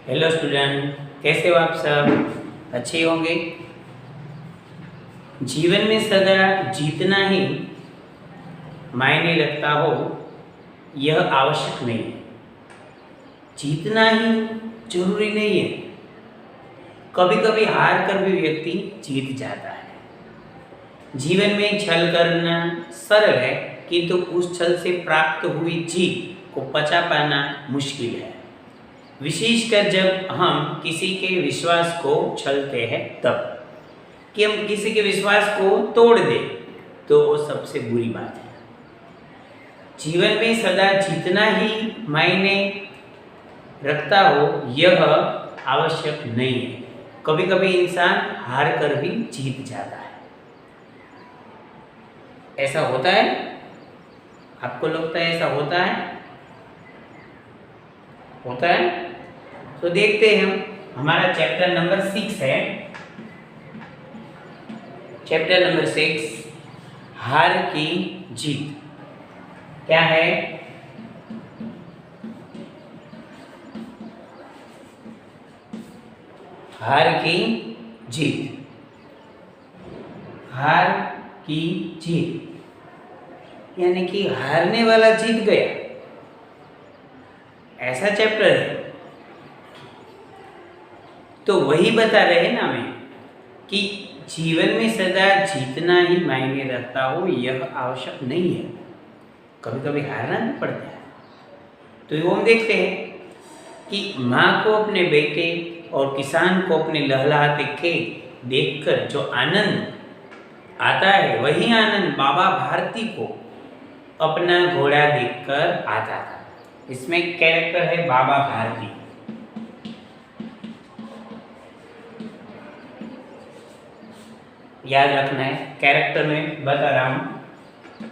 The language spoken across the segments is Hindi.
हेलो स्टूडेंट, कैसे हो आप सब? अच्छे होंगे। जीवन में सदा जीतना ही मायने रखता हो यह आवश्यक नहीं है। जीतना ही जरूरी नहीं है। कभी कभी हार कर भी व्यक्ति जीत जाता है। जीवन में छल करना सरल है, किंतु उस छल से प्राप्त हुई जीत को पचा पाना मुश्किल है। विशेषकर जब हम किसी के विश्वास को छलते हैं तब, कि हम किसी के विश्वास को तोड़ दें तो वो सबसे बुरी बात है। जीवन में सदा जीतना ही मायने रखता हो यह आवश्यक नहीं है। कभी कभी इंसान हार कर भी जीत जाता है। ऐसा होता है? आपको लगता है ऐसा होता है? होता है? तो देखते हैं। हमारा चैप्टर नंबर 6 है। चैप्टर नंबर 6, हार की जीत। क्या है? हार की जीत। हार की जीत यानी कि हारने वाला जीत गया, ऐसा चैप्टर है। तो वही बता रहे ना मैं कि जीवन में सदा जीतना ही मायने रखता हो यह आवश्यक नहीं है। कभी कभी हारना भी पड़ता है। तो वो हम देखते हैं कि माँ को अपने बेटे और किसान को अपने लहलहाते खेत देखकर जो आनंद आता है, वही आनंद बाबा भारती को अपना घोड़ा देखकर आता था। इसमें कैरेक्टर है बाबा भारती। याद रखना है, कैरेक्टर में बता रहा हूं।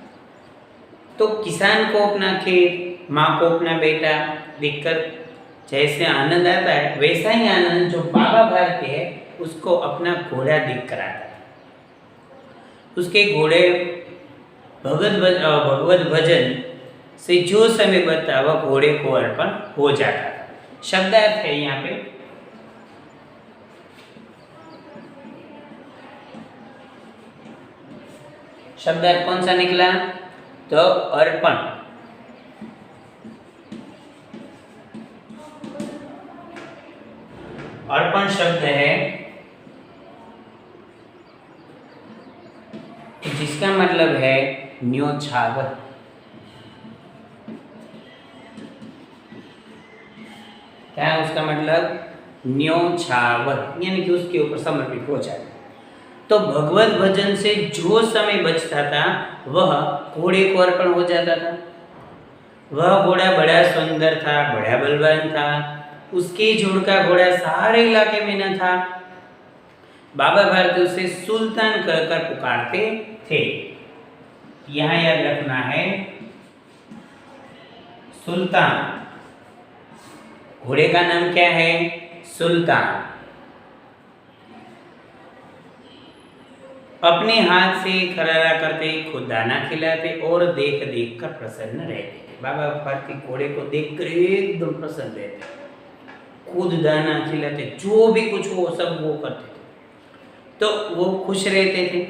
तो किसान को अपना खेत, माँ को अपना बेटा देखकर जैसे आनंद आता है, वैसा ही आनंद जो बाबा भारती है उसको अपना घोड़ा देखकर आता है। उसके घोड़े भगवत भजन से जो समय बता वह घोड़े को अर्पण हो जाता था। शब्दार्थ है यहाँ पे। शब्दार्थ कौन सा निकला? तो अर्पण। अर्पण शब्द है जिसका मतलब है न्योछावर। क्या है उसका मतलब? न्योछावर, यानी कि उसके ऊपर समर्पित हो जाए। तो भगवत भजन से जो समय बचता था वह घोड़े को अर्पण हो जाता था। वह घोड़ा बड़ा सुंदर था, बड़ा बलवान था। उसके झुंड का घोड़ा सारे इलाके में न था। बाबा भारती उसे सुल्तान कहकर पुकारते थे। यहाँ याद रखना है, सुल्तान। घोड़े का नाम क्या है? सुल्तान। अपने हाथ से खरारा करते, खुद दाना खिलाते और देख देख कर प्रसन्न रहते थे। बाबा भारती घोड़े को देखकर एकदम प्रसन्न रहते, खुद दाना खिलाते, जो भी कुछ हो सब वो करते थे, तो वो खुश रहते थे।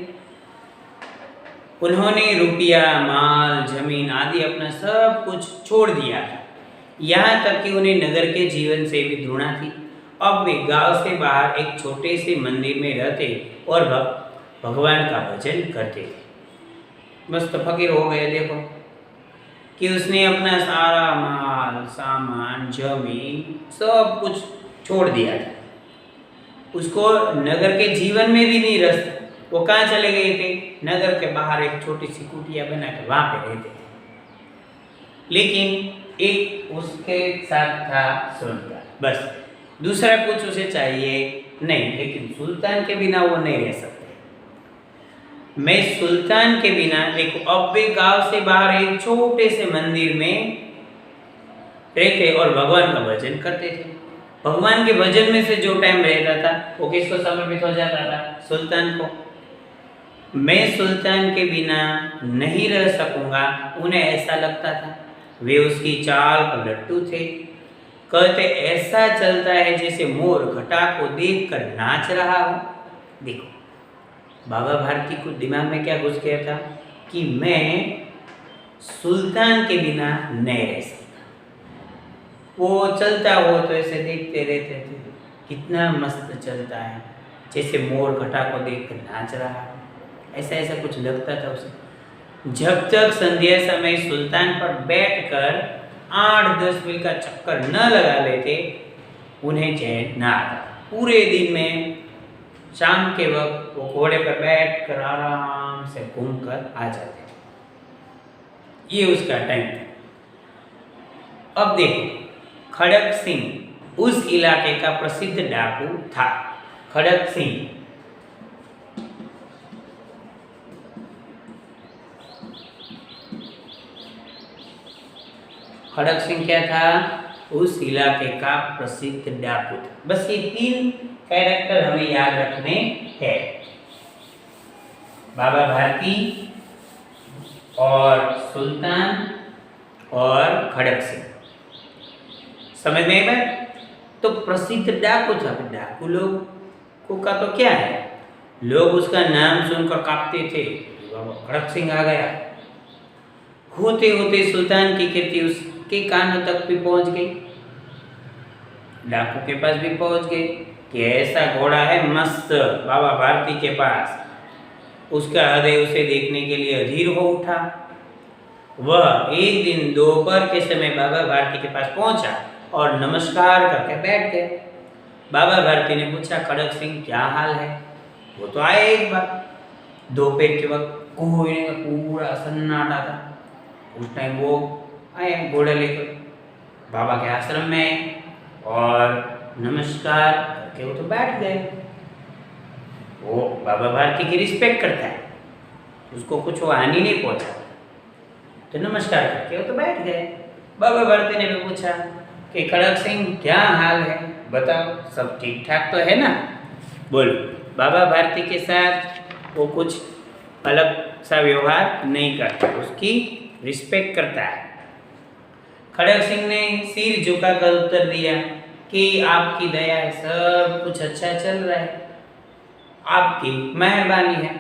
उन्होंने रुपया, माल, जमीन आदि अपना सब कुछ छोड़ दिया था। यहाँ तक कि उन्हें नगर के जीवन से भी घृणा थी। अब वे गांव से बाहर एक छोटे से मंदिर में रहते और भगवान का भजन करते थे। बस तो फकीर हो गए। देखो कि उसने अपना सारा माल, सामान, जमीन सब कुछ छोड़ दिया था। उसको नगर के जीवन में भी नहीं रस। वो कहाँ चले गए थे? नगर के बाहर एक छोटी सी कुटिया बना के वहां पे रहते थे। लेकिन एक उसके साथ था सुल्तान, बस दूसरा कुछ उसे चाहिए नहीं। लेकिन सुल्तान के बिना वो नहीं रह सकते। मैं सुल्तान के बिना, देखो अब वे गांव से बाहर एक छोटे से मंदिर में रहते और भगवान का भजन करते थे। भगवान के भजन में से जो टाइम रहता था वो किसको समर्पित हो जाता था? सुल्तान को। मैं सुल्तान के बिना नहीं रह सकूंगा, उन्हें ऐसा लगता था। वे उसकी चाल पर लट्टू थे। कहते ऐसा चलता है जैसे मोर घटा को देखकर नाच रहा हो। देखो बाबा भारती को दिमाग में क्या घुस गया था कि मैं सुल्तान के बिना नहीं रह सकता। वो चलता हो तो ऐसे देखते रहते थे, कितना मस्त चलता है, जैसे मोर घटा को देखकर नाच रहा है, ऐसा ऐसा कुछ लगता था उसे। जब तक संध्या समय सुल्तान पर बैठकर 8-10 मील का चक्कर न लगा लेते उन्हें चैन न आता। पूरे दिन में शाम के वक्त वो घोड़े पर बैठकर आराम से घूमकर आ जाते थे। ये उसका टाइम था। अब देखो खड़क सिंह उस इलाके का प्रसिद्ध डाकू था। खड़क सिंह खड़क सिंह क्या था? उस इलाके का प्रसिद्ध डाकू था। बस ये 3 कैरेक्टर हमें याद रखने हैं, बाबा भारती और सुल्तान और खड़क सिंह। समझ में आया? तो प्रसिद्ध डाकू था। डाकू लोग का तो क्या है, लोग उसका नाम सुनकर कांपते थे, बाबा खड़क सिंह आ गया। होते होते सुल्तान की कीर्ति उसके कानों तक भी पहुंच गई, डाकू के पास भी पहुंच गई कि ऐसा घोड़ा है मस्त बाबा भारती के पास। उसका हृदय उसे देखने के लिए अधीर हो उठा। वह एक दिन दोपहर के समय बाबा भारती के पास पहुंचा और नमस्कार करके बैठ गया। बाबा भारती ने पूछा, खड़क सिंह क्या हाल है? वो तो आए एक बार। दोपहर के वक्त कोई पूरा सन्नाटा था। उस टाइम वो आए घोड़ा लेकर बाबा के आश्रम में आए और नमस्कार करके वो तो बैठ गए। वो बाबा भारती की रिस्पेक्ट करता है, उसको कुछ वो हानि नहीं पहुंचा, तो नमस्कार करके वो तो बैठ गए। बाबा भारती ने भी पूछा कि खड़क सिंह क्या हाल है, बताओ सब ठीक ठाक तो है ना? बोलो। बाबा भारती के साथ वो कुछ अलग सा व्यवहार नहीं करता, उसकी रिस्पेक्ट करता है। खड़क सिंह ने सिर झुकाकर उत्तर दिया कि आपकी दया है, सब कुछ अच्छा चल रहा है, आपकी मेहरबानी है।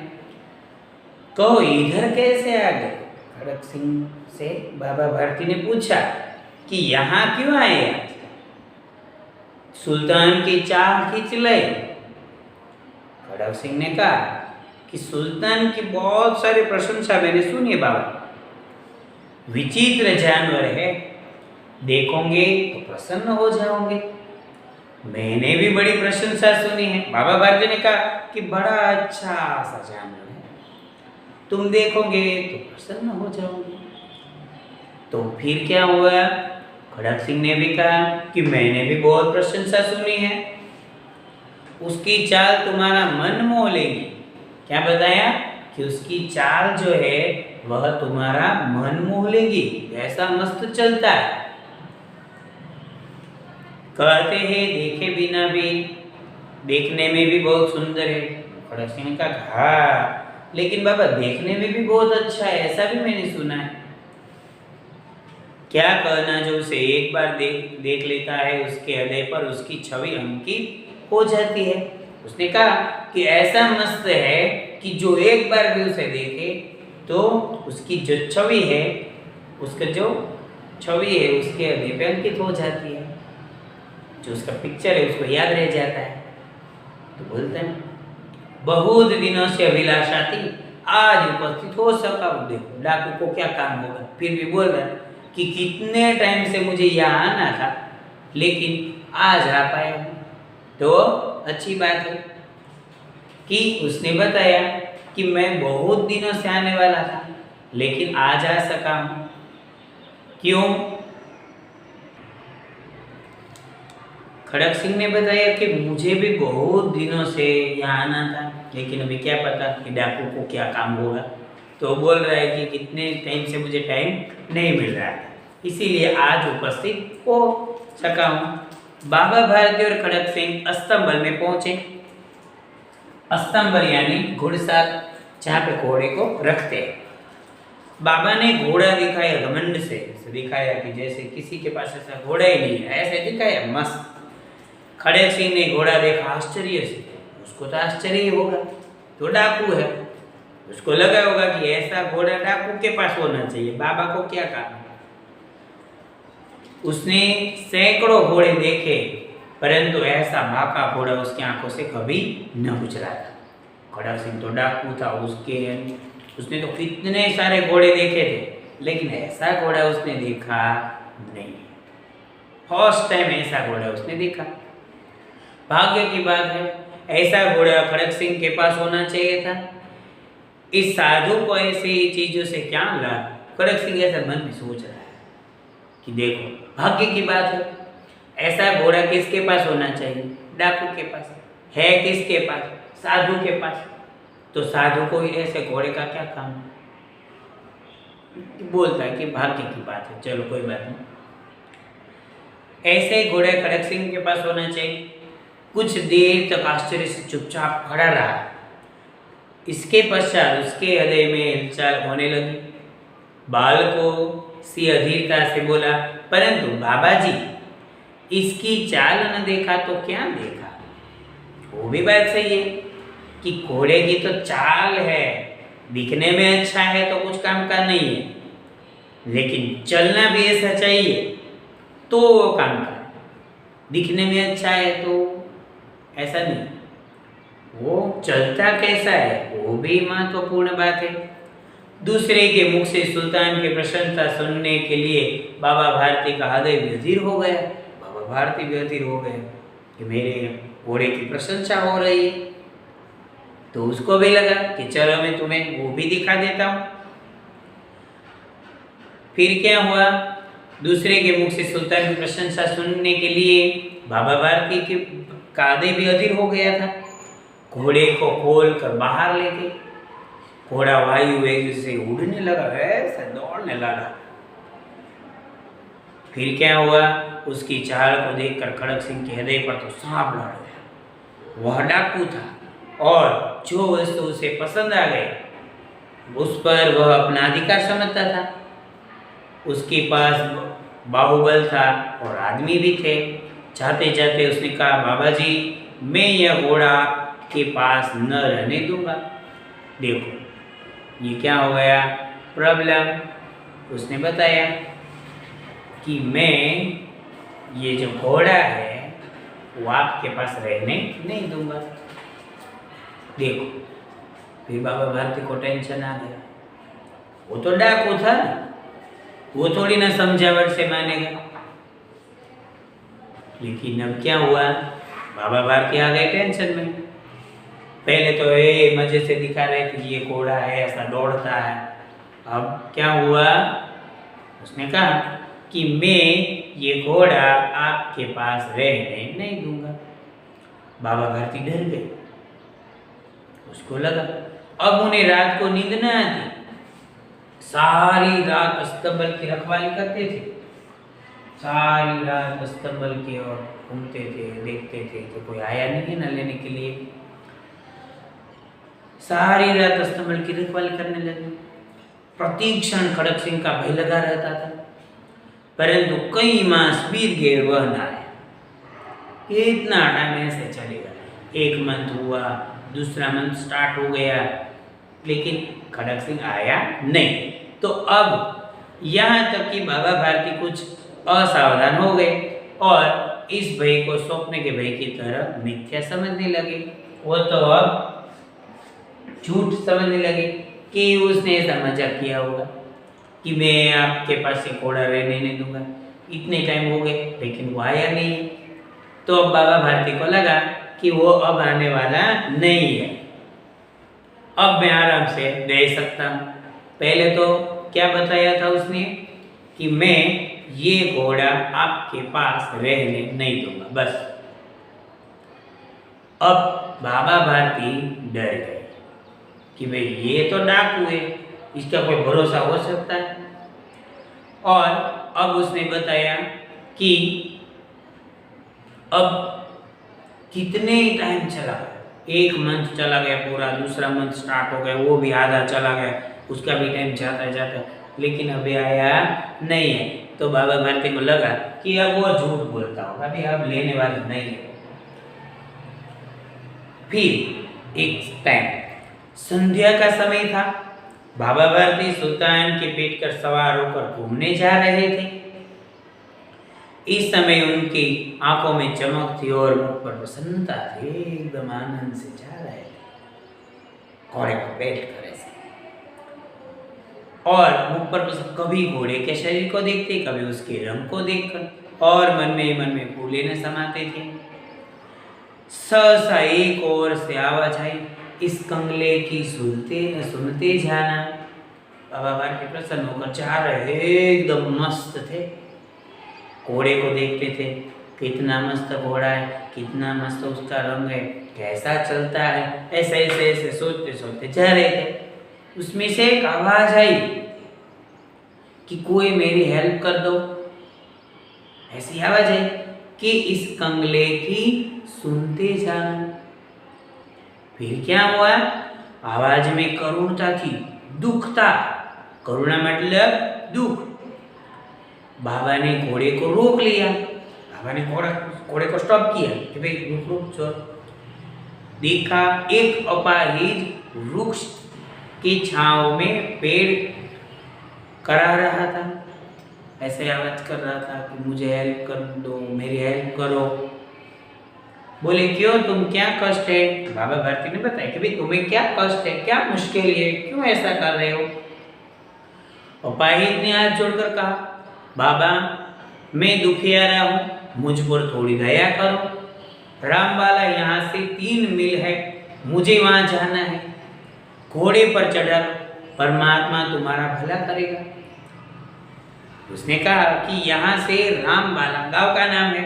तो इधर कैसे आ गए? खड़क सिंह से बाबा भारती ने पूछा कि यहाँ क्यों आए आज? सुल्तान की चाल खींच ले। खड़क सिंह ने कहा कि सुल्तान की बहुत सारी प्रशंसा मैंने सुनी है बाबा, विचित्र जानवर है, देखोगे तो प्रसन्न हो जाओगे। मैंने भी बड़ी प्रशंसा सुनी है। बाबा भारती ने कहा कि बड़ा अच्छा सा जानवर है, तुम देखोगे तो प्रसन्न हो जाओगे। तो फिर क्या हुआ? खड़क सिंह ने भी कहा कि मैंने भी बहुत प्रशंसा सुनी है, उसकी चाल तुम्हारा मन मोह लेगी। क्या बताया? कि उसकी चाल जो है वह तुम्हारा मन मोह लेगी, ऐसा मस्त चलता है। कहते हैं देखे बिना भी देखने में भी बहुत सुंदर है। खड़क सिंह ने कहा हाँ, लेकिन बाबा देखने में भी बहुत अच्छा है, ऐसा भी मैंने सुना है। क्या कहना, जो उसे एक बार देख लेता है उसके हृदय पर उसकी छवि अंकित हो जाती है। उसने कहा कि ऐसा मस्त है कि जो एक बार भी उसे देखे तो उसकी जो छवि है, उसका जो छवि है उसके हृदय पे अंकित हो जाती है, जो उसका पिक्चर है उसको याद रह जाता है। तो बोलते हैं बहुत दिनों से अभिलाषा थी, आज उपस्थित हो सका। देखो डाकू को क्या काम होगा, फिर भी बोल रहा है कि कितने टाइम से मुझे यहाँ आना था लेकिन आज आ पाया हूँ। तो अच्छी बात है कि उसने बताया कि मैं बहुत दिनों से आने वाला था लेकिन आज आ सका हूँ। क्यों? खड़क सिंह ने बताया कि मुझे भी बहुत दिनों से यहाँ आना था लेकिन अभी क्या पता कि डाकू को क्या काम होगा। तो बोल रहा है कि कितने टाइम से मुझे टाइम नहीं मिल रहा है, इसीलिए आज उपस्थित हो सका हूँ। बाबा भारती और खड़क सिंह अस्तंबल में पहुंचे। अस्तंबल यानी घुड़साल, जहाँ पे घोड़े को रखते हैं। बाबा ने घोड़ा दिखाया घमंड से, दिखाया कि जैसे किसी के पास ऐसा घोड़ा ही नहीं है, ऐसे दिखाया मस्त। खड़क सिंह ने घोड़ा देखा आश्चर्य से, उसको तो आश्चर्य ही होगा, तो डाकू है, उसको लगा होगा कि ऐसा घोड़ा डाकू के पास होना चाहिए, बाबा को क्या काम। उसने सैकड़ों घोड़े देखे, परंतु ऐसा बाका घोड़ा उसकी आंखों से कभी न गुजरा था। खड़क सिंह तो डाकू था, उसने तो कितने सारे घोड़े देखे थे, लेकिन ऐसा घोड़ा उसने देखा नहीं। फर्स्ट टाइम ऐसा घोड़ा उसने देखा। भाग्य की बात है, ऐसा घोड़ा खड़क सिंह के पास होना चाहिए था। इस साधु को ऐसी चीजों से क्या लाभ? खड़क सिंह ऐसा मन में सोच रहा है कि देखो, भाग्य की बात है, ऐसा घोड़ा किसके पास होना चाहिए? डाकू के पास है। किसके पास? साधु के पास। तो साधु को ऐसे घोड़े का क्या काम? बोलता है कि भाग्य की बात है, चलो कोई बात नहीं। ऐसे घोड़े खड़क सिंह के पास होना चाहिए। कुछ देर तक आश्चर्य से चुपचाप खड़ा रहा। इसके पश्चात उसके हृदय में हिलचाल होने लगी। बालको सी अधीरता से बोला, परंतु बाबा जी, इसकी चाल न देखा तो क्या देखा? वो भी बात सही है कि घोड़े की तो चाल है, दिखने में अच्छा है तो कुछ काम का नहीं है, लेकिन चलना भी ऐसा चाहिए तो वो काम का। दिखने में अच्छा है तो ऐसा नहीं, वो चलता कैसा है वो भी महत्वपूर्ण बात है। दूसरे के मुख से सुल्तान की प्रशंसा सुनने के लिए बाबा भारती का हृदय व्यधीर हो गया। बाबा भारती व्यधीर हो गए कि मेरे घोड़े की प्रशंसा हो रही है, तो उसको भी लगा कि चलो मैं तुम्हें वो भी दिखा देता हूँ। फिर क्या हुआ? दूसरे के मुख से सुल्तान की प्रशंसा सुनने के लिए बाबा भारती के कांधे भी अधीर हो गया था। घोड़े को खोल कर बाहर ले गए। घोड़ा वायु वेग से उड़ने लगा, ऐसे दौड़ने लगा। फिर क्या हुआ? उसकी चाल को देखकर खड़क सिंह के हृदय पर तो सांप लड़ गया। वह डाकू था और जो वस्तु उसे पसंद आ गई उस पर वह अपना अधिकार समझता था। उसके पास बाहुबल था और आदमी भी थे। जाते जाते उसने कहा, बाबा जी, मैं यह घोड़ा आपके पास न रहने दूंगा। देखो ये क्या हो गया प्रॉब्लम। उसने बताया कि मैं ये जो घोड़ा है वो आपके पास रहने नहीं दूंगा। देखो, फिर बाबा भारती को टेंशन आ गया। वो तो डाकू था, वो थोड़ी ना समझावट से मानेगा। लेकिन अब क्या हुआ? बाबा भारती आ गए टेंशन में। पहले तो ये मजे से दिखा रहे थे कि ये घोड़ा है, ऐसा दौड़ता है। अब क्या हुआ? उसने कहा कि मैं ये घोड़ा आपके पास रहने नहीं दूंगा। बाबा भारती डर गए। उसको लगा अब उन्हें रात को नींद न आती। सारी रात अस्तबल की रखवाली करते थे, सारी रात अस्तबल की ओर घूमते थे, देखते थे कि कोई आया नहीं है ना लेने के लिए। सारी रात अस्तबल की रखवाली करने लगे। प्रति क्षण खड़क सिंह का भय लगा रहता था, परंतु कई मास बीत गए, वह न आया। इतना टाइम ऐसे चलेगा। एक मंथ हुआ, दूसरा मंथ स्टार्ट हो गया, लेकिन खड़क सिंह आया नहीं। तो अब यहाँ तक कि बाबा भारती कुछ असावधान हो गए और इस भय को सौंपने के भय की तरह मिथ्या समझने लगे। वो तो अब झूठ समझने लगे कि उसने ऐसा मजाक किया होगा कि मैं आपके पास से घोड़ा रहने नहीं दूंगा। इतने टाइम हो गए लेकिन वो आया नहीं। तो अब बाबा भारती को लगा कि वो अब आने वाला नहीं है, अब मैं आराम से रह सकता हूँ। पहले तो क्या बताया था उसने कि मैं ये घोड़ा आपके पास रहने नहीं दूंगा, बस। अब बाबा भारती डर गए कि भाई ये तो डाकू है, इसका कोई भरोसा हो सकता है। और अब उसने बताया कि अब कितने टाइम चला गया, एक मंथ चला गया पूरा, दूसरा मंथ स्टार्ट हो गया, वो भी आधा चला गया, उसका भी टाइम जाता जाता, लेकिन अभी आया नहीं है। तो बाबा भारती को लगा कि अब वो झूठ बोलता होगा, अभी अब लेने वाला नहीं है। फिर एक टाइम संध्या का समय था। बाबा भारती सुल्तान के पेट पर सवार होकर घूमने जा रहे थे। इस समय उनकी आंखों में चमक थी और मुख पर प्रसन्नता थी, एकदम आनंद से जा रहे थे घोड़े पर बैठ कर ऐसे। और मुख पर कभी घोड़े के शरीर को देखते, कभी उसके रंग को देखकर, और मन में फूले न समाते थे। सहसा एक ओर से आवाज आई, इस कंगले की सुनते जाना। बाबा भारती प्रसन्न होकर जा रहे, एकदम मस्त थे। घोड़े को देखते थे, कितना मस्त घोड़ा है, कितना मस्त उसका रंग है, कैसा चलता है, ऐसे ऐसे ऐसे सोचते सोचते जा रहे थे। उसमें से एक आवाज आई कि कोई मेरी हेल्प कर दो। ऐसी आवाज है कि इस कंगले की सुनते जाना। फिर क्या हुआ? आवाज में करुणता थी, दुख था। करुणा मतलब दुख। बाबा ने घोड़े को रोक लिया। बाबा ने घोड़े को स्टॉप किया कि भाई रुक रुक चल। देखा एक अपाहिज वृक्ष की छांव में पेड़ करा रहा था, ऐसे आवाज कर रहा था कि मुझे हेल्प कर दो, मेरी हेल्प करो। बोले क्यों, तुम क्या कष्ट है? बाबा भारती ने बताया कि भाई तुम्हें क्या कष्ट है, क्या मुश्किल है, क्यों ऐसा कर रहे हो? अपाहिज ने हाथ जोड़कर कहा, बाबा मैं दुखियारा हूँ, मुझ पर थोड़ी दया करो। रामबाला यहाँ से 3 मील है, मुझे वहाँ जाना है। घोड़े पर चढ़ा लो, परमात्मा तुम्हारा भला करेगा। उसने कहा कि यहाँ से रामबाला गांव का नाम है,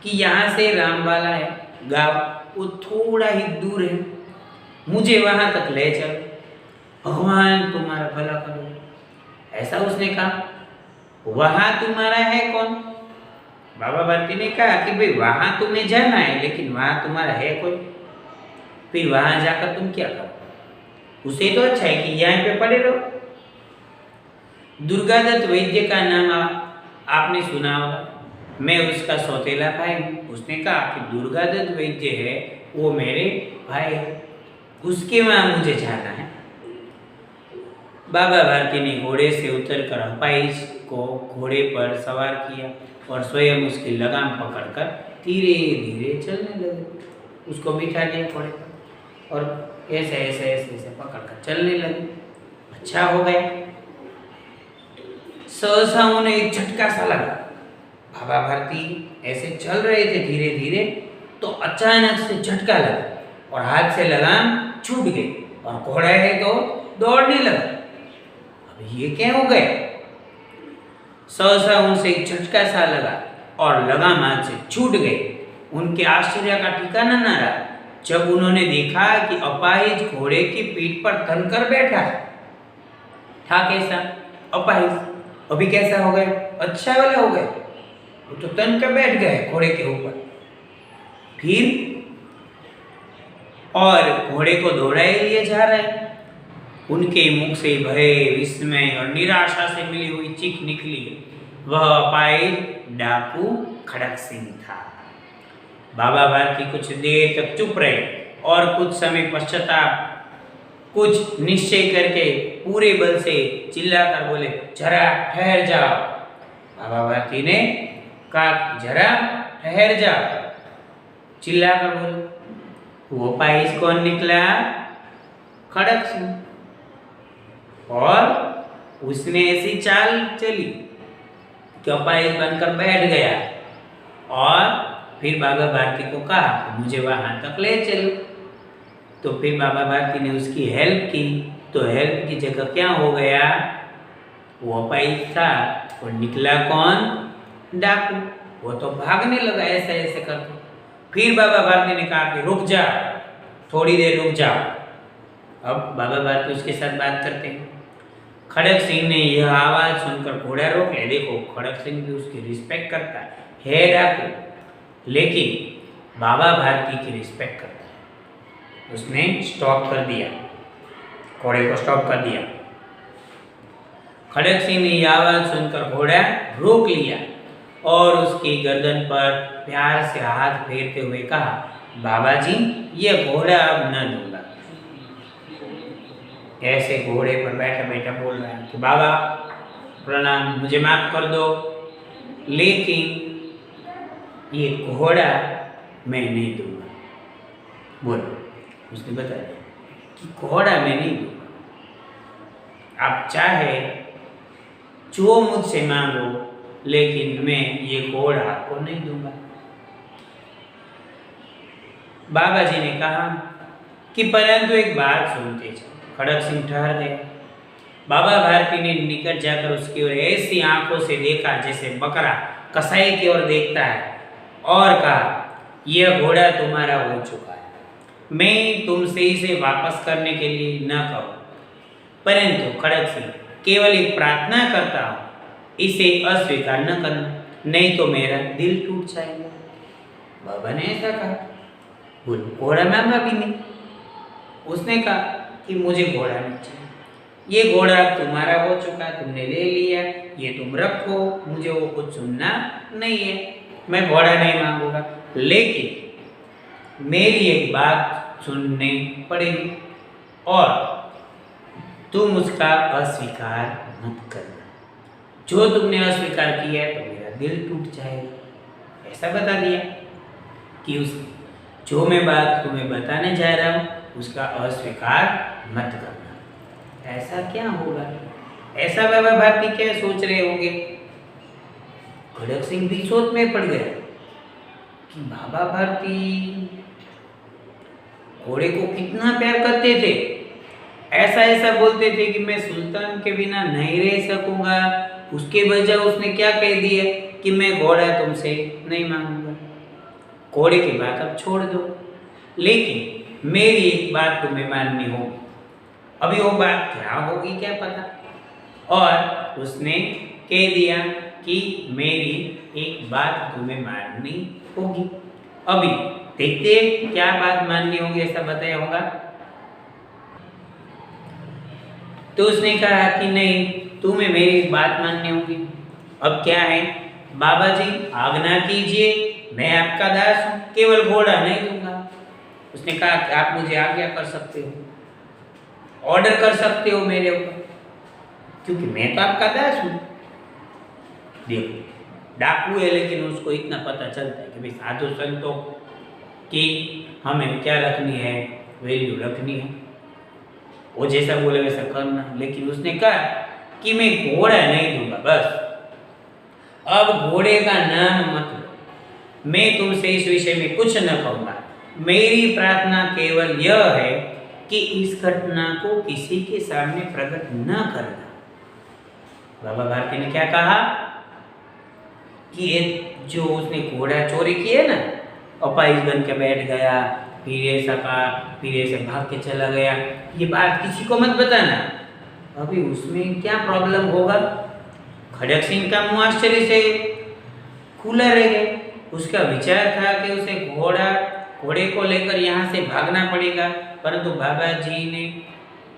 कि यहाँ से रामबाला है गांव, वो थोड़ा ही दूर है, मुझे वहाँ तक ले चलो, भगवान तुम्हारा भला करो। ऐसा उसने कहा। वहाँ तुम्हारा है कौन? बाबा भारती ने कहा कि भाई वहाँ तुम्हें जाना है, लेकिन वहाँ तुम्हारा है कोई? फिर वहाँ जाकर तुम क्या करो? उसे तो अच्छा है कि यहाँ पे पड़े रहो। दुर्गादत्त वैद्य का नाम आपने सुना होगा, मैं उसका सौतेला भाई हूँ। उसने कहा कि दुर्गादत्त वैद्य है, वो मेरे भाई है, उसके वहाँ मुझे जाना है। बाबा भारती ने घोड़े से उतरकर अपाहिज को घोड़े पर सवार किया और स्वयं उसकी लगाम पकड़कर धीरे धीरे चलने लगे। उसको बिठा दिया घोड़े पर और ऐसे ऐसे ऐसे ऐसे पकड़कर चलने लगे। अच्छा हो गया। सहसा उन्हें एक झटका सा लगा। बाबा भारती ऐसे चल रहे थे धीरे धीरे, तो अचानक से झटका लगा और हाथ से लगाम छूट गई और घोड़ा है तो दौड़ने लगा। अब ये क्या हो गया? सहसा उनसे एक झटका सा लगा और लगाम हाथ से छूट गई। उनके आश्चर्य का ठिकाना न रहा जब उन्होंने देखा कि अपाहिज घोड़े की पीठ पर तनकर बैठा था। कैसा? अपाहिज। अभी कैसा हो गया? अच्छा वाला हो गया। वो तो तन कर बैठ गए घोड़े के ऊपर। फिर और घोड़े को दौड़ाए लिए जा रहे। उनके मुख से भय, विस्मय और निराशा से मिली हुई चीख निकली। वह अपाहिज डाकू खड़क सिंह था। बाबा भारती कुछ देर तक चुप रहे और कुछ समय पश्चात कुछ निश्चय करके पूरे बल से चिल्लाकर बोले, जरा ठहर जाओ। बाबा भारती ने कहा, जरा ठहर जाओ। चिल्लाकर बोले। वो अपाहिज कौन निकला? खड़क सिंह। और उसने ऐसी चाल चली कि अपाहिज बनकर बैठ गया और फिर बाबा भारती को कहा मुझे वहाँ तक ले चलो। तो फिर बाबा भारती ने उसकी हेल्प की। तो हेल्प की जगह क्या हो गया? वो अपाहिज था और निकला कौन? डाकू। वो तो भागने लगा ऐसे ऐसे करके। फिर बाबा भारती ने कहा कि रुक जा, थोड़ी देर रुक जा। अब बाबा भारती उसके साथ बात करते हैं। खड़क सिंह ने यह आवाज़ सुनकर घोड़ा रोक लिया। देखो, खड़क सिंह भी उसकी रिस्पेक्ट करता है डाकू, लेकिन बाबा भारती की रिस्पेक्ट करता है। उसने स्टॉप कर दिया, घोड़े को स्टॉप कर दिया। खड़क सिंह ने यह आवाज सुनकर घोड़ा रोक लिया और उसकी गर्दन पर प्यार से हाथ फेरते हुए कहा, बाबा जी, यह घोड़ा अब न दूंगा। ऐसे घोड़े पर बैठा बैठा बोल रहा है कि बाबा प्रणाम, मुझे माफ कर दो, लेकिन ये घोड़ा मैं नहीं दूंगा। बोलो, उसने बताया कि घोड़ा मैं नहीं दूंगा। आप चाहे जो मुझसे मांगो, लेकिन मैं ये घोड़ा आपको नहीं दूंगा। बाबा जी ने कहा कि परंतु एक बात सुनते जाओ। खड़क सिंह ठहर गए। बाबा भारती ने निकट जाकर उसकी ओर ऐसी आंखों से देखा जैसे बकरा कसाई की ओर देखता है और कहा, यह घोड़ा तुम्हारा हो चुका है, मैं तुमसे इसे वापस करने के लिए न कहूँ, परंतु खड़क सिंह केवल एक प्रार्थना करता हूँ, इसे अस्वीकार न करना, नहीं तो मेरा दिल टूट जाएगा। बाबा ने ऐसा कहा। बोल, घोड़ा मांगा भी नहीं। उसने कहा कि मुझे घोड़ा नहीं चाहिए, ये घोड़ा तुम्हारा हो चुका, तुमने ले लिया, ये तुम रखो, मुझे वो कुछ सुनना नहीं है, मैं घोड़ा नहीं मांगूंगा, लेकिन मेरी एक बात सुननी पड़ेगी और तुम उसका अस्वीकार मत करना। जो तुमने अस्वीकार किया है तो मेरा दिल टूट जाएगा। ऐसा बता दिया कि उस जो मैं बात तुम्हें बताने जा रहा हूँ उसका अस्वीकार मत करना। ऐसा क्या होगा? ऐसा बाबा भारती क्या सोच रहे होंगे? खड़क सिंह भी सोच में पड़ गया कि बाबा भारती घोड़े को कितना प्यार करते थे। ऐसा ऐसा बोलते थे कि मैं सुल्तान के बिना नहीं रह सकूंगा, उसके बजाय उसने क्या कह दिया कि मैं घोड़ा तुमसे नहीं मांगूंगा। घोड़े की बात अब छोड़ दो, लेकिन मेरी एक बात तुम्हें माननी होगी। अभी वो बात क्या होगी क्या पता। और उसने कह दिया कि मेरी एक बात तुम्हें माननी होगी। अभी देखते हैं क्या बात माननी होगी, ऐसा बताया होगा। तो उसने कहा कि नहीं, तुम्हें मेरी बात माननी होगी। अब क्या है? बाबा जी आज्ञा कीजिए, मैं आपका दास हूँ, केवल घोड़ा नहीं दूंगा। उसने कहा कि आप मुझे आज्ञा कर सकते हो, ऑर्डर कर सकते हो मेरे ऊपर, क्योंकि मैं तो आपका दास हूँ। देखो, डाकू है लेकिन उसको इतना पता चलता है कि भाई साधु संतों की हमें क्या रखनी है, वैल्यू रखनी है, वो जैसा बोले वैसा करना। लेकिन उसने कहा कि मैं घोड़ा नहीं दूंगा, बस अब घोड़े का नाम मत लो, मैं तुमसे इस विषय में कुछ न कहूँगा। मेरी प्रार्थना केवल यह है कि इस घटना को किसी के सामने प्रकट न करना। बाबा भारती ने क्या कहा कि ये जो उसने घोड़ा चोरी किया ना, अपाइज बन के बैठ गया, फिर ऐसा कहा, फिर ऐसे भाग के चला गया, ये बात किसी को मत बताना। अभी उसमें क्या प्रॉब्लम होगा? खड़क सिंह का मुंह आश्चर्य से खुला रह गया। उसका विचार था कि उसे घोड़े को लेकर यहाँ से भागना पड़ेगा, परंतु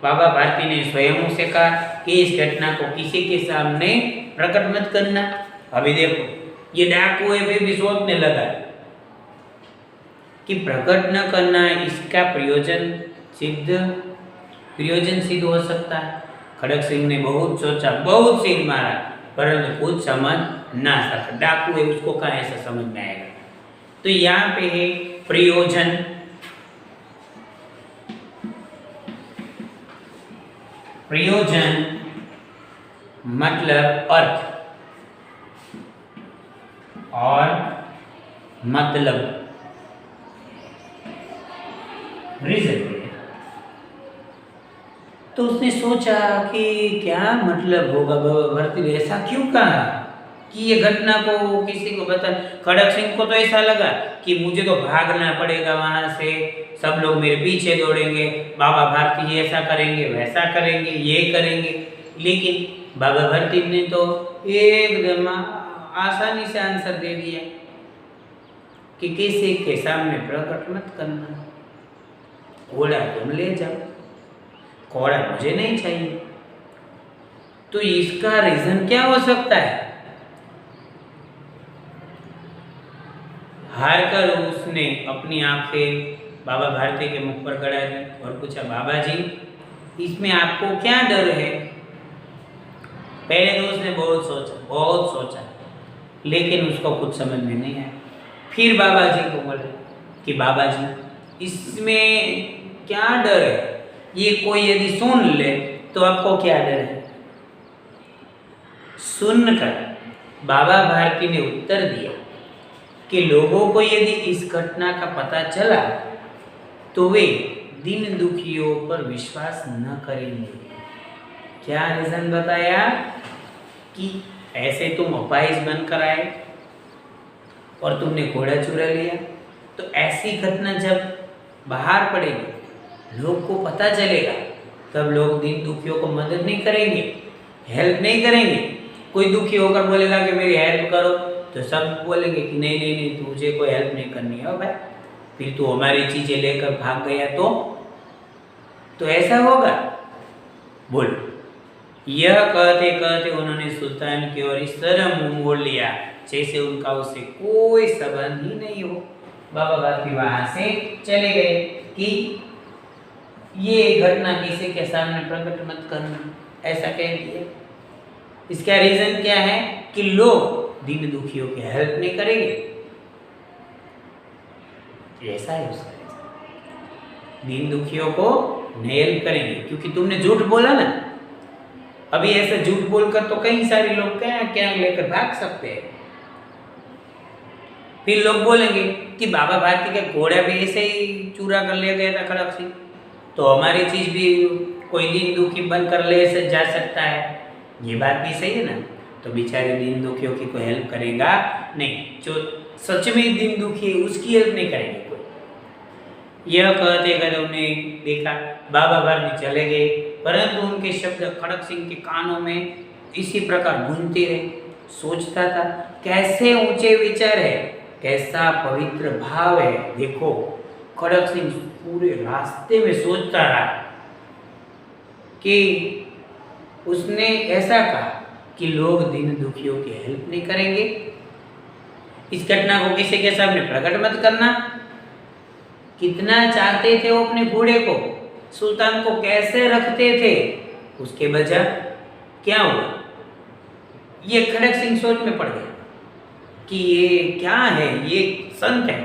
बाबा भारती ने स्वयं से कहा कि इस घटना को किसी के सामने प्रकट मत करना। अभी देखो, ये डाकू है, फिर भी सोचने लगा कि प्रकट न करना इसका प्रयोजन सिद्ध हो सकता है। खड़क सिंह ने बहुत सोचा, बहुत सिर मारा, परंतु कुछ समझ ना सका। डाकू है, उसको कहाँ ऐसा समझ में आएगा। तो यहाँ पे है प्रयोजन। प्रयोजन मतलब अर्थ और मतलब रीजन। तो उसने सोचा कि क्या मतलब होगा, बाबा भारती ने ऐसा क्यों कहा कि ये घटना को किसी को बता। खड़क सिंह को तो ऐसा लगा कि मुझे तो भागना पड़ेगा वहां से, सब लोग मेरे पीछे दौड़ेंगे, बाबा भारती ऐसा करेंगे, वैसा करेंगे, ये करेंगे। लेकिन बाबा भारती ने तो एकदम आसानी से आंसर दे दिया कि किसी के सामने प्रकट मत करना, घोड़ा तुम ले जाओ, घोड़ा मुझे नहीं चाहिए। तो इसका रीजन क्या हो सकता है? हार कर उसने अपनी आंखें बाबा भारती के मुख पर गड़ा दी और पूछा, बाबा जी इसमें आपको क्या डर है? पहले तो उसने बहुत सोचा, लेकिन उसको कुछ समझ में नहीं आया। फिर बाबा जी को बोले कि बाबा जी इसमें क्या डर है? ये कोई यदि सुन ले तो आपको क्या डर है? सुनकर बाबा भारती ने उत्तर दिया कि लोगों को यदि इस घटना का पता चला तो वे दीन दुखियों पर विश्वास न करेंगे। क्या रीजन बताया? कि ऐसे तुम अपाहिज बनकर आए और तुमने घोड़ा चुरा लिया, तो ऐसी घटना जब बाहर पड़ेगी, लोग को पता चलेगा, तब लोग दीन दुखियों को मदद नहीं करेंगे, हेल्प नहीं करेंगे। कोई दुखी होकर बोलेगा कि मेरी हेल्प करो, तो सब बोलेंगे कि नहीं नहीं नहीं, तुझे कोई हेल्प नहीं करनी है भाई, फिर तू हमारी चीजें लेकर भाग गया तो ऐसा होगा। बोल। यह कहते कहते उन्होंने सुल्तान की ओर इस तरह मुंह मोड़ लिया जैसे उनका उससे कोई संबंध ही नहीं हो। बाबा भारती वहां से चले गए कि ये घटना किसी के सामने प्रकट मत करना, ऐसा कह दिया। इसका रीजन क्या है? कि लोग दीन दुखियों की हेल्प नहीं करेंगे, ऐसा है उसका रीजन। दीन दुखियों को नहीं हेल्प करेंगे क्योंकि तुमने झूठ बोला ना। अभी ऐसा झूठ बोलकर तो कई सारे लोग क्या लेकर भाग सकते हैं। फिर लोग बोलेंगे कि बाबा भारती का घोड़ा भी ऐसे ही चूरा कर लिया गया था खड़क सिंह, तो हमारी चीज भी कोई दीन दुखी बनकर ले से जा सकता है। ये बात भी सही है ना। तो बेचारे दीन दुखियों की कोई हेल्प करेगा नहीं, जो सच में दीन दुखी है उसकी हेल्प नहीं करेंगे कोई। यह कहते कहते उन्हें देखा बाबा भारती चले गए, परंतु उनके शब्द खड़क सिंह के कानों में इसी प्रकार गूंजते रहे। सोचता था कैसे ऊंचे विचार है, कैसा पवित्र भाव है। देखो खड़क सिंह पूरे रास्ते में सोचता रहा कि उसने ऐसा कहा कि लोग दीन दुखियों की हेल्प नहीं करेंगे, इस घटना को किसी के सामने प्रकट मत करना। कितना चाहते थे वो अपने घोड़े को, सुल्तान को कैसे रखते थे, उसके बजाय क्या हुआ? ये खड़क सिंह सोच में पड़ गया कि ये क्या है, ये संत है,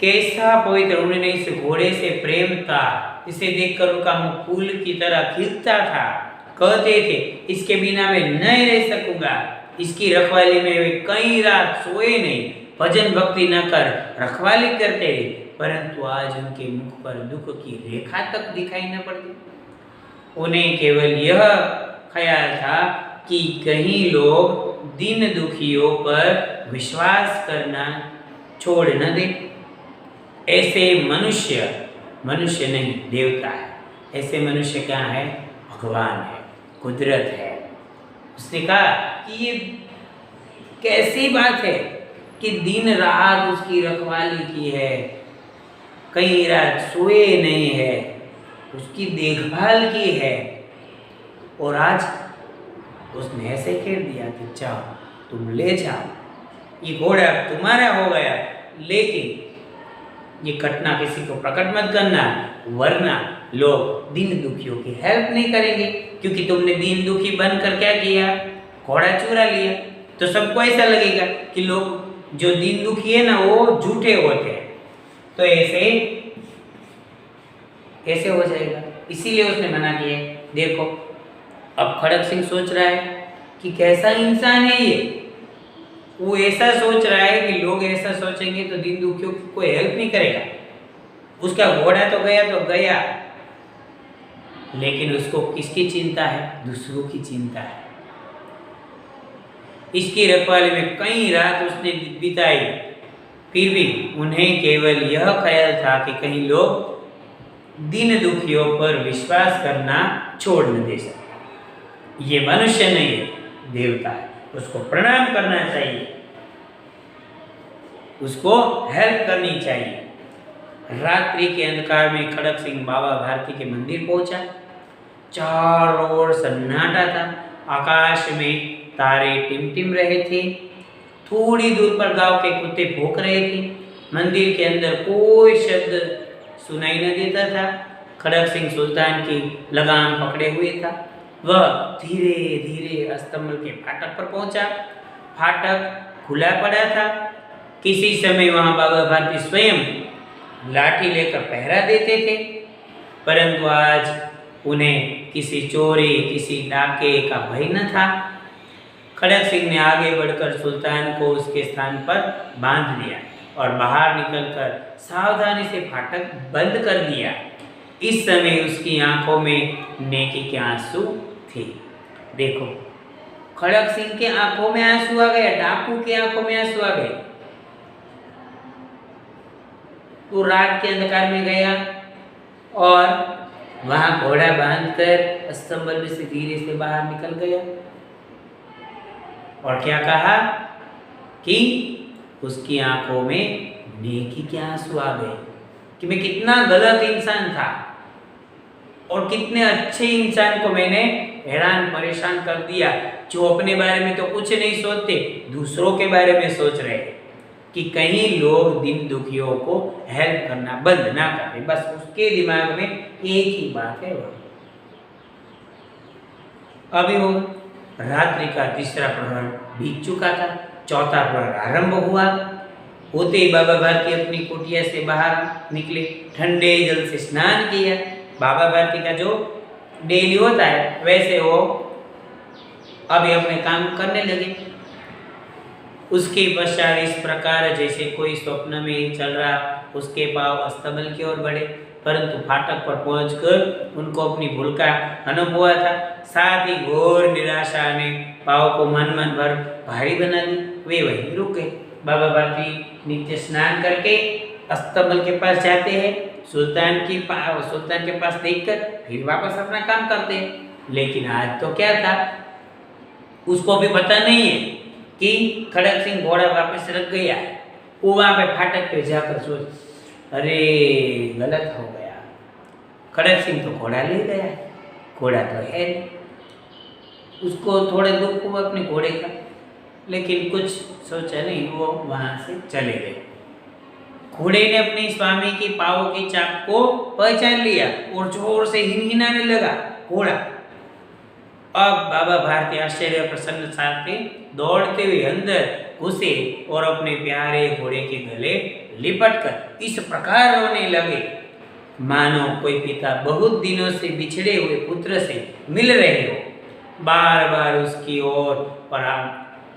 कैसा पवित्र। उन्होंने इस घोड़े से प्रेम था, इसे देखकर उनका मुख फूल की तरह खिलता था। कहते थे इसके बिना मैं नहीं रह सकूंगा, इसकी रखवाली में वे कई रात सोए नहीं, भजन भक्ति न कर रखवाली करते रहे, परंतु आज उनके मुख पर दुख की रेखा तक दिखाई न पड़ती। उन्हें केवल यह ख्याल था कि कहीं लोग दीन दुखियों पर विश्वास करना छोड़ न दे। ऐसे मनुष्य नहीं देवता है, ऐसे मनुष्य क्या है? भगवान है, कुदरत है। उसने कहा कि ये कैसी बात है कि दिन रात उसकी रखवाली की है, कई रात सोए नहीं है, उसकी देखभाल की है, और आज उसने ऐसे कह दिया कि जाओ तुम ले जाओ, ये घोड़ा तुम्हारा हो गया, लेकिन ये घटना किसी को प्रकट मत करना, वरना लोग दीन दुखियों की हेल्प नहीं करेंगे। क्योंकि तुमने दीन दुखी बनकर क्या किया? घोड़ा चुरा लिया। तो सबको ऐसा लगेगा कि लोग जो दीन दुखी है ना वो झूठे होते हैं, तो ऐसे हो जाएगा। इसीलिए उसने मना किया। देखो अब खड़क सिंह सोच रहा है कि कैसा इंसान है ये। वो ऐसा सोच रहा है कि लोग ऐसा सोचेंगे तो दीन दुखियों की कोई हेल्प नहीं करेगा। उसका घोड़ा तो गया, लेकिन उसको किसकी चिंता है? दूसरों की चिंता है। इसकी रखवाली में कई रात उसने बिताई, फिर भी उन्हें केवल यह ख्याल था कि कहीं लोग दीन दुखियों पर विश्वास करना छोड़ न दे सके। ये मनुष्य नहीं है, देवता है, उसको प्रणाम करना चाहिए, उसको हेल्प करनी चाहिए। रात्रि के अंधकार में खड़क सिंह बाबा भारती के मंदिर पहुंचा। चारों ओर सन्नाटा था। आकाश में तारे टिमटिम रहे थे। थोड़ी दूर पर गांव के कुत्ते भौंक रहे थे। मंदिर के अंदर कोई शब्द सुनाई न देता था। खड़क सिंह सुल्तान की लगाम पकड़े हुए था। वह धीरे धीरे अस्तबल के फाटक पर पहुंचा। फाटक खुला पड़ा था। किसी समय वहां बाबा भारती स्वयं लाठी लेकर पहरा देते थे, परंतु आज उन्हें किसी चोरी, किसी डाके का भय न था। खड़क सिंह ने आगे बढ़कर सुल्तान को उसके स्थान पर बांध लिया और बाहर निकलकर सावधानी से फाटक बंद कर दिया। इस समय उसकी आंखों में नेकी के आंसू थे। देखो, खड़क सिंह के आंखों में आंसू आ गए, डाकू के आंखों में आंसू आ गए। वो रात के अंधकार में गया और वहां घोड़ा बांधकर अस्तबल में से धीरे से बाहर निकल गया और क्या कहा कि उसकी आंखों में नेकी के आंसू आ गए कि मैं कितना गलत इंसान था और कितने अच्छे इंसान को मैंने हैरान परेशान कर दिया, जो अपने बारे में तो कुछ नहीं सोचते, दूसरों के बारे में सोच रहे कि कहीं लोग दिन दुखियों को हेल्प करना बंद ना कर दे। बस उसके दिमाग में एक ही बात है। अभी वो रात्रि का तीसरा प्रहर बीत चुका था। चौथा प्रहर आरंभ हुआ। होते ही बाबा भारती अपनी कुटिया से बाहर निकले, ठंडे जल से स्नान किया। बाबा भारती का जो डेली होता है वैसे वो अभी अपने काम करने लगे। उसके पश्चात इस प्रकार जैसे कोई स्वप्न में चल रहा, उसके पांव अस्तबल की ओर बढ़े, परंतु फाटक पर पहुंचकर उनको अपनी भूल का अनुभव हुआ था। साथ ही घोर निराशा ने पांव को मन भर भारी बना ली। वे वहीं रुक गए। बाबा भारती नित्य स्नान करके अस्तबल के पास जाते हैं, सुल्तान के पास देखकर फिर वापस अपना काम करते हैं। लेकिन आज तो क्या था, उसको भी पता नहीं है कि खड़क सिंह घोड़ा वापस रख गया। वो वहां पे फाटक पे जाकर सोच, अरे गलत हो गया, खड़क सिंह तो घोड़ा ले गया, घोड़ा तो है नहीं। उसको थोड़े दुख हुआ अपने घोड़े का, लेकिन कुछ सोचा नहीं, वो वहां से चले गए। घोड़े ने अपने स्वामी की पाँव की चाप को पहचान लिया और जोर से हिनहिनाने लगा घोड़ा। अब बाबा भारती आश्चर्य प्रसन्न साथ दौड़ते हुए अंदर घुसे और अपने प्यारे घोड़े के गले लिपटकर इस प्रकार रोने लगे मानो कोई पिता बहुत दिनों से बिछड़े हुए पुत्र से मिल रहे हो। बार बार उसकी ओर पर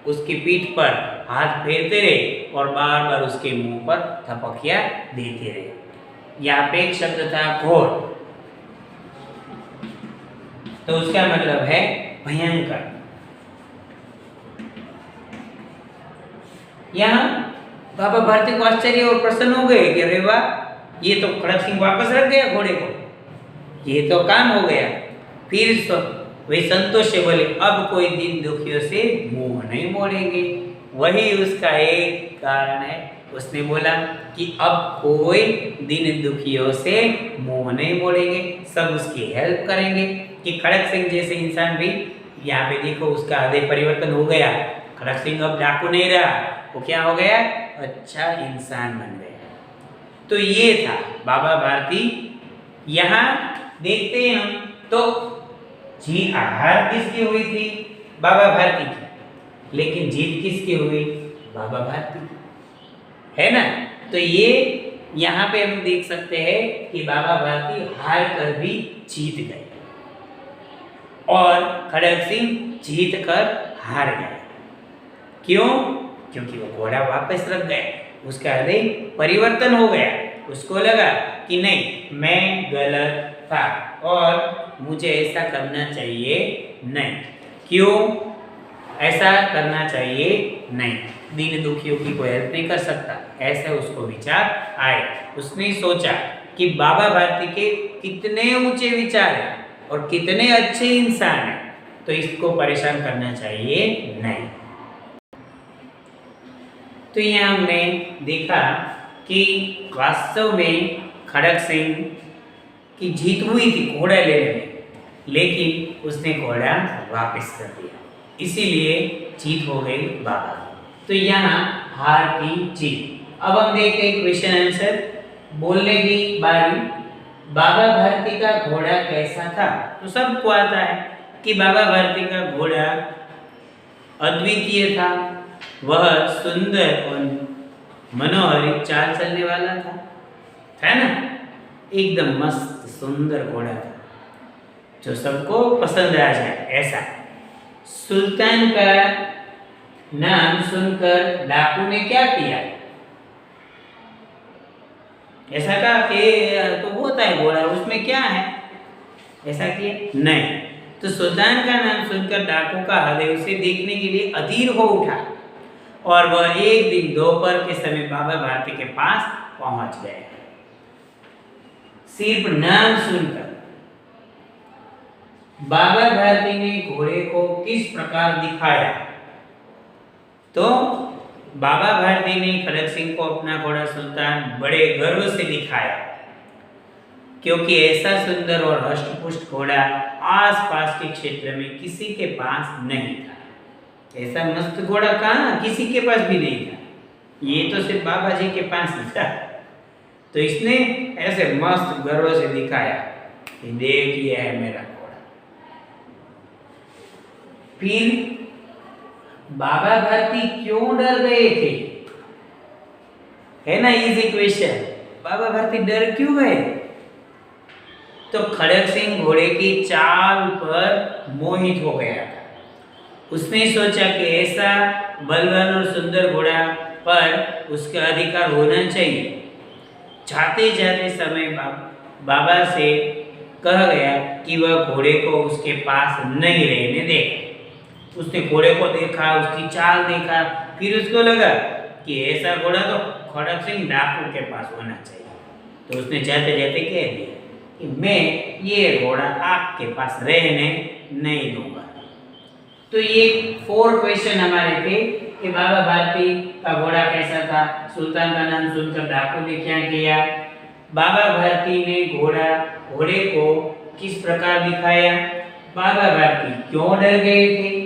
उसकी पीठ पर हाथ फेरते रहे और बार बार उसके मुंह पर थपकियां देते रहे। यहाँ पे एक शब्द था घोर, तो उसका मतलब है भयंकर। यहाँ बाबा भारती को आश्चर्य और प्रसन्न हो गए कि अरे वाह, ये तो खड़क सिंह वापस रख गया घोड़े को, ये तो काम हो गया। फिर वे संतोष से बोले, अब कोई दिन दुखियों से मुंह नहीं मोड़ेंगे। वही उसका एक कारण है। उसने बोला कि अब कोई दिन दुखियों से मुंह नहीं मोड़ेंगे, सब उसकी हेल्प करेंगे। कि खड़क सिंह जैसे इंसान भी, यहाँ पे देखो उसका हृदय परिवर्तन हो गया। खड़क सिंह अब डाकू नहीं रहा, वो क्या हो गया, अच्छा इंसान बन गया। तो ये था बाबा भारती। यहाँ देखते हैं हम तो जीत हार किसकी हुई थी, बाबा भारती की, लेकिन जीत किसकी हुई, बाबा भारती की, है ना। तो ये यहाँ पे हम देख सकते हैं कि बाबा भारती हार कर भी जीत गए और खड़क सिंह जीत कर हार गए। क्यों? क्योंकि वो घोड़ा वापस रख गए, उसका हृदय परिवर्तन हो गया। उसको लगा कि नहीं, मैं गलत था और मुझे ऐसा करना चाहिए नहीं। क्यों ऐसा करना चाहिए नहीं, दीन दुखियों की कोई हेल्प नहीं कर सकता, ऐसा उसको विचार आए। उसने सोचा कि बाबा भारती के कितने ऊंचे विचार हैं और कितने अच्छे इंसान हैं, तो इसको परेशान करना चाहिए नहीं। तो यहाँ हमने देखा कि वास्तव में खड़क सिंह की जीत हुई थी घोड़ा लेने में, लेकिन उसने घोड़ा वापस कर दिया, इसीलिए जीत हो गई बाबा की। तो यहाँ हार की जीत। अब हम देखते हैं क्वेश्चन आंसर। बोलने की बारी। बाबा भारती का घोड़ा कैसा था? तो सबको आता है कि बाबा भारती का घोड़ा अद्वितीय था, वह सुंदर और मनोहर चाल चलने वाला था, है ना? एकदम मस्त सुंदर घोड़ा था जो सबको पसंद आ जाए ऐसा। सुल्तान का नाम सुनकर डाकू ने क्या किया? ऐसा कहा कि तो होता है घोड़ा, उसमें क्या है, ऐसा किया? नहीं। तो सुल्तान का नाम सुनकर डाकू का हृदय उसे देखने के लिए अधीर हो उठा और वह एक दिन दोपहर के समय बाबा भारती के पास पहुंच गए। सिर्फ नाम सुनकर बाबा भारती ने घोड़े को किस प्रकार दिखाया? तो बाबा भारती ने खड़क सिंह को अपना घोड़ा सुल्तान बड़े गर्व से दिखाया, क्योंकि ऐसा सुंदर और हष्ट-पुष्ट घोड़ा आसपास के क्षेत्र में किसी के पास नहीं था। ऐसा मस्त घोड़ा कहाँ किसी के पास भी नहीं था, ये तो सिर्फ बाबा जी के पास ही था। तो इसने ऐसे मस्त गर्व से दिखाया कि देख ये है मेरा घोड़ा। फिर बाबा भारती क्यों डर गए थे? है ना इजी क्वेश्चन। बाबा भारती डर क्यों गए? तो खड़क सिंह घोड़े की चाल पर मोहित हो गया था। उसने सोचा कि ऐसा बलवान और सुंदर घोड़ा पर उसका अधिकार होना चाहिए। जाते जाते समय बाबा से कहा गया कि वह घोड़े को उसके पास नहीं रहने देगा। उसने घोड़े को देखा, उसकी चाल देखा, फिर उसको लगा कि ऐसा घोड़ा तो खड़क सिंह डाकू के पास होना चाहिए। तो उसने जाते जाते कह दिया कि मैं ये घोड़ा आपके पास रहने नहीं दूंगा। तो ये 4 क्वेश्चन हमारे थे कि बाबा भारती का घोड़ा कैसा था, सुल्तान का नाम सुनकर डाकू ने क्या किया, बाबा भारती ने घोड़े को किस प्रकार दिखाया, बाबा भारती क्यों डर गए थे,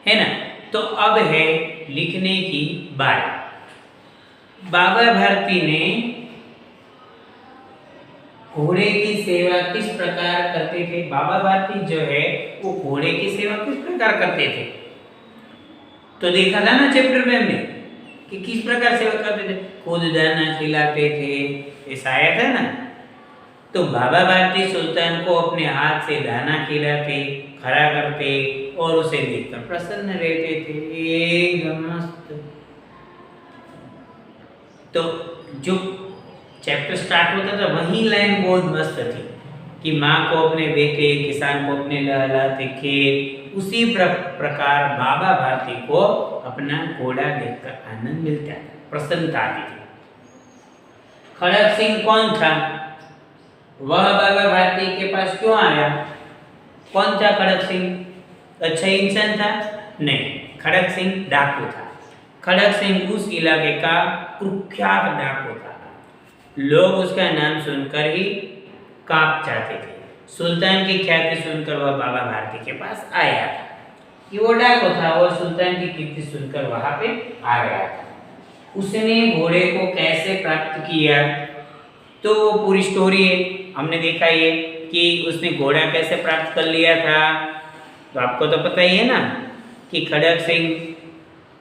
है ना? तो अब है लिखने की बारी। बाबा भारती ने घोड़े की सेवा किस प्रकार करते थे? बाबा भारती जो है वो घोड़े की सेवा किस प्रकार करते थे? तो देखा था ना चैप्टर में हमने कि किस प्रकार सेवा करते थे, खुद दाना खिलाते थे, ऐसा आया था ना। तो बाबा भारती सुल्तान को अपने हाथ से दाना खिलाते, खड़ा करते और उसे देखकर प्रसन्न रहते थे, एकदम मस्त। तो जो चैप्टर स्टार्ट होता था वही लाइन बहुत मस्त थी कि माँ को अपने बेटे, किसान को अपने लहलाते खेत, उसी प्रकार बाबा भारती को अपना घोड़ा देखकर आनंद मिलता था, प्रसन्नता आती थी। खड़क सिंह कौन था? वह बाबा भारती के पास क्यों आया? कौन था खड़क सिंह? अच्छा इंसान था? नहीं, खड़क सिंह डाकू था। खड़क सिंह उस इलाके का कुख्यात डाकू था। लोग उसका नाम सुनकर ही कांप जाते थे। सुल्तान की ख्याति सुनकर वह बाबा भारती के पास आया था कि वो डाकू था और सुल्तान की कीर्ति सुनकर वहां पे आ गया था। उसने घोड़े को कैसे प्राप्त किया? तो वो पूरी स्टोरी है, हमने देखा ये कि उसने घोड़ा कैसे प्राप्त कर लिया था। तो आपको तो पता ही है ना कि खड़क सिंह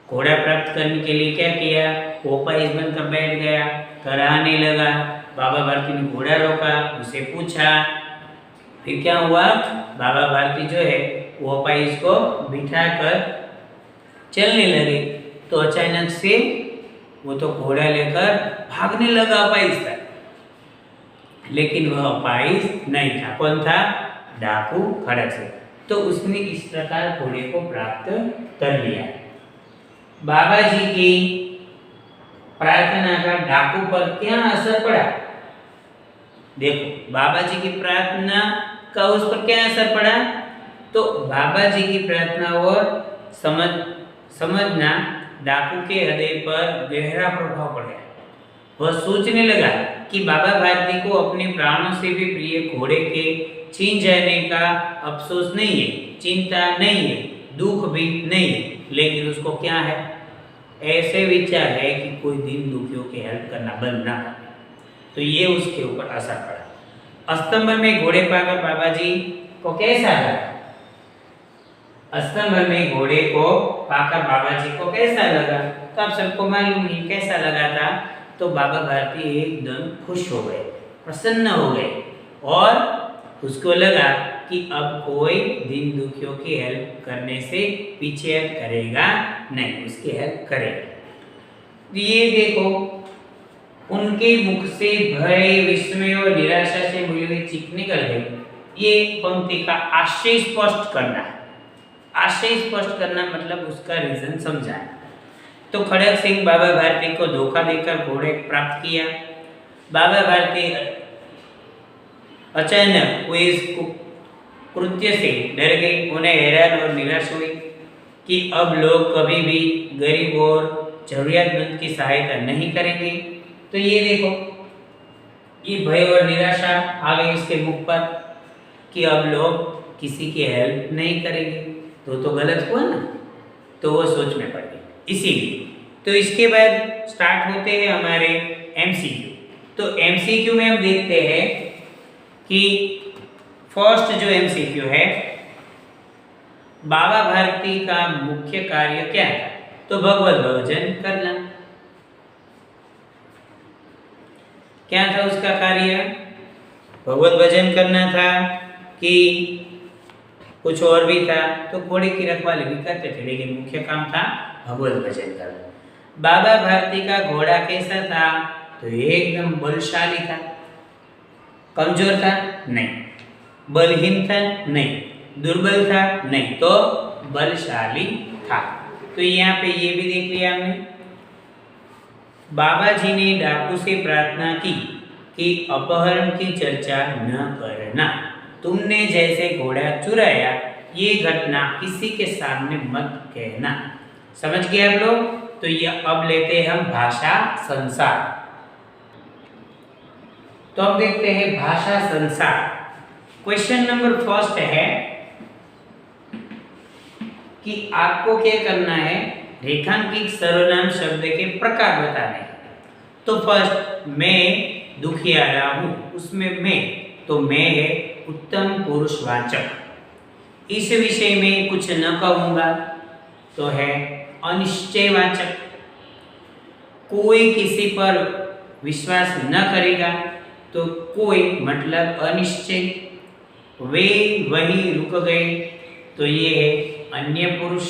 घोड़ा प्राप्त करने के लिए क्या किया, पोपाइज बनकर बैठ गया, कराने लगा। बाबा भारती ने घोड़ा रोका, उसे पूछा, फिर क्या हुआ, बाबा भारती जो है वो पाइज को बिठाकर चलने लगे। तो अचानक से वो तो घोड़ा लेकर भागने लगा पाइज तक, लेकिन वह पाइज नहीं था। कौन था? डाकू खड़क सिंह। तो उसने इस प्रकार घोड़े को प्राप्त कर लिया। बाबा जी की प्रार्थना का डाकू पर क्या असर पड़ा? देखो, बाबा जी की प्रार्थना का उस पर क्या असर पड़ा? तो बाबा जी की प्रार्थना और समझना डाकू के हृदय पर गहरा प्रभाव पड़ा। वह सोचने लगा कि बाबा भारती को अपने प्राणों से भी प्रिय घोड़े के छीन जाने का अफसोस नहीं है, चिंता नहीं है, दुख भी नहीं है, लेकिन उसको क्या है, ऐसे विचार है कि कोई दीन दुखियों की हेल्प करना बंद ना करे, तो ये उसके ऊपर असर पड़ा। स्तंभ में घोड़े पाकर बाबा जी को कैसा लगा? स्तंभ में घोड़े को पाकर बाबा जी को कैसा लगा? तो आप सबको मालूम ही कैसा लगा था। तो बाबा भारती एकदम खुश हो गए, प्रसन्न हो गए, और उसको लगा कि अब कोई दीन दुखियों की हेल्प करने से पीछे करेगा नहीं, उसकी हेल्प करेगा। ये देखो, उनके मुख से भय, विस्मय और निराशा से मिली हुई चीख निकल गई। ये पंक्ति का आशय स्पष्ट करना है। आशय स्पष्ट करना मतलब उसका रीजन समझाना। तो खड़क सिंह बाबा भारती को धोखा देकर घोड़े प्राप्त किया। बाबा भारती अचानक हुए इस कृत्य से डर गए, उन्हें हैरान और निराश हुई कि अब लोग कभी भी गरीब और जरूरियातमंद की सहायता नहीं करेंगे। तो ये देखो, ये भय और निराशा आ गई इसके मुख पर कि अब लोग किसी की हेल्प नहीं करेंगे, तो गलत हुआ ना, तो वो सोच में पड़ गई। इसीलिए तो इसके बाद स्टार्ट होते हैं हमारे एमसीक्यू। तो एमसीक्यू में हम देखते हैं कि फर्स्ट जो एमसीक्यू है, बाबा भारती का मुख्य कार्य क्या था? तो भगवत भजन करना। क्या था उसका कार्य? भगवत भजन करना था कि कुछ और भी था? तो घोड़े की रखवाली भी करते थे, लेकिन मुख्य काम था भगवत भजन करना। बाबा भारती का घोड़ा कैसा था? तो एकदम बलशाली था। कमजोर था? नहीं। बलहीन था? नहीं। दुर्बल था? नहीं। तो बलशाली था। तो यहाँ पे ये भी देख लिया हमने। बाबा जी ने डाकू से प्रार्थना की कि अपहरण की चर्चा न करना, तुमने जैसे घोड़ा चुराया ये घटना किसी के सामने मत कहना। समझ गए आप लोग? तो ये अब लेते हैं हम भाषा संसार। तो अब देखते हैं भाषा संसार। क्वेश्चन नंबर फर्स्ट है कि आपको क्या करना है, रेखांकित सर्वनाम शब्द के प्रकार बताने हैं। तो फर्स्ट, मैं दुखियारा हूं, उसमें मैं, तो मैं है उत्तम पुरुषवाचक। इस विषय में कुछ न कहूंगा, तो है अनिश्चयवाचक। कोई किसी पर विश्वास न करेगा, तो कोई मतलब अनिश्चय। वे वही रुक गए, तो ये है अन्य पुरुष।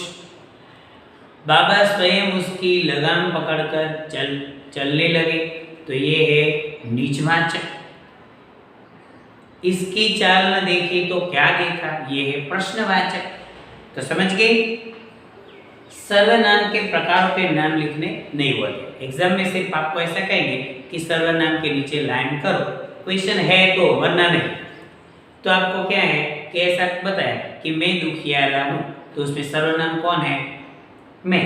बाबा स्वयं उसकी लगाम पकड़कर चलने लगे, तो ये है नीचवाचक। इसकी चाल न देखी तो क्या देखा, ये है प्रश्नवाचक। तो समझ गए? सर्वनाम के प्रकारों पे नाम लिखने नहीं बोलते। एग्जाम में सिर्फ आपको ऐसा कहेंगे कि सर्वनाम के नीचे लाइन करो, क्वेश्चन है तो, वरना नहीं। तो आपको क्या है कि ऐसा बताया कि मैं दुखियारा हूं, तो उसमें सर्वनाम कौन है? मैं।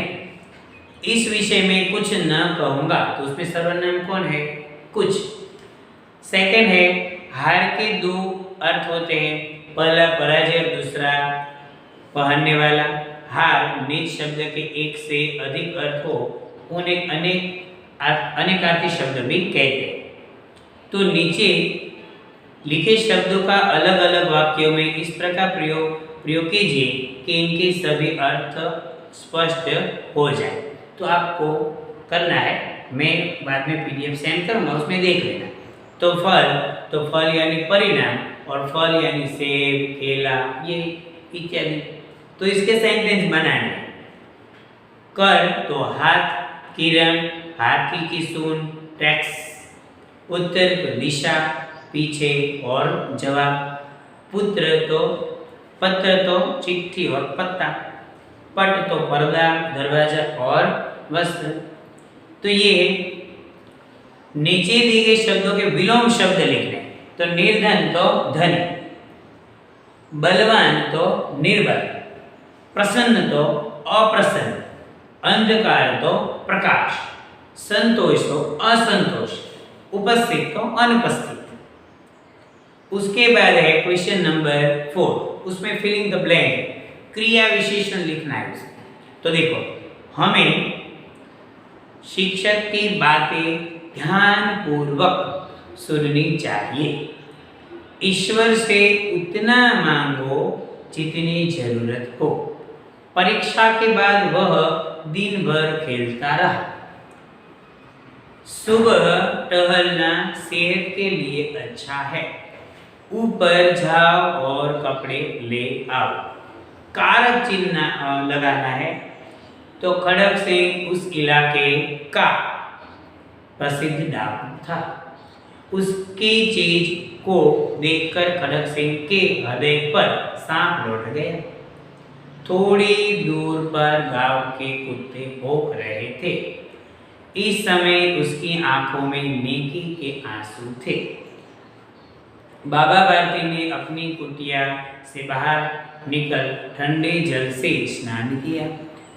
इस विषय में कुछ न कहूंगा, तो उसमें सर्वनाम कौन है? कुछ। सेकंड है, हार के दो अर्थ होते हैं, पहला पराजय और दूसरा पहनने वाला। हार नीच शब्द के एक से अधिक अर्थ हो, उन्हें अनेकार्थी शब्द भी कहते हैं। तो नीचे लिखे शब्दों का अलग अलग वाक्यों में इस प्रकार प्रयोग कीजिए कि इनके सभी अर्थ स्पष्ट हो जाए। तो आपको करना है, मैं बाद में पीडीएफ सेंड करूंगा, उसमें देख लेना। तो फल यानी परिणाम, और फल यानी सेब, केला, ये इत्यादि। तो इसके सेंटेंस बनाने। कर तो हाथ, किरण हाथी की सूंड, टैक्स। उत्तर तो दिशा, पीछे और जवाब। पुत्र तो पत्र तो चिट्ठी और पत्ता। पट तो पर्दा, दरवाजा और वस्त्र। तो ये नीचे दिए गए शब्दों के विलोम शब्द लिखने। तो निर्धन तो धनी, बलवान तो निर्बल, प्रसन्न तो अप्रसन्न, अंधकार तो प्रकाश, संतोष तो असंतोष, उपस्थित तो अनुपस्थित। उसके बाद है क्वेश्चन नंबर 4, उसमें फिलिंग द ब्लैंक है, क्रिया विशेषण लिखना है उसमें। तो देखो, हमें शिक्षक की बातें ध्यानपूर्वक सुननी चाहिए। ईश्वर से उतना मांगो जितनी जरूरत हो। परीक्षा के बाद वह दिन भर खेलता रहा। सुबह टहलना सेहत के लिए अच्छा है। ऊपर जाओ और कपड़े ले आओ। कारक चिन्ह लगाना है। तो खड़क सिंह उस इलाके का प्रसिद्ध डाकू था। उसकी चीज को देखकर खड़क सिंह के हृदय पर सांप लौट गया। थोड़ी दूर पर गांव के कुत्ते भौंक रहे थे। इस समय उसकी आंखों में नेकी के आंसू थे। बाबा भारती ने अपनी कुटिया से बाहर निकल ठंडे जल से स्नान किया।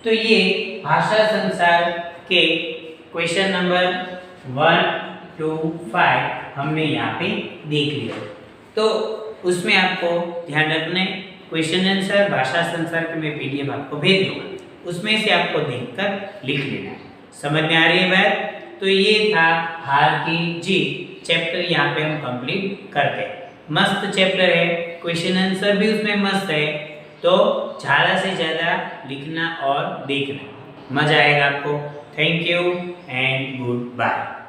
तो ये भाषा संसार के क्वेश्चन नंबर 1 to 5 हमने यहाँ पे देख लिया। तो उसमें आपको ध्यान रखना, क्वेश्चन आंसर भाषा संसार के मैं पीडीएफ आपको भेज दूंगा, उसमें से आपको देखकर लिख लेना है। समझ में आ रही है बात? तो ये था हार की जीत चैप्टर, यहाँ पे हम कंप्लीट करते हैं। मस्त चैप्टर है, क्वेश्चन आंसर भी उसमें मस्त है। तो ज़्यादा से ज़्यादा लिखना और देखना, मजा आएगा आपको। Thank you and good bye.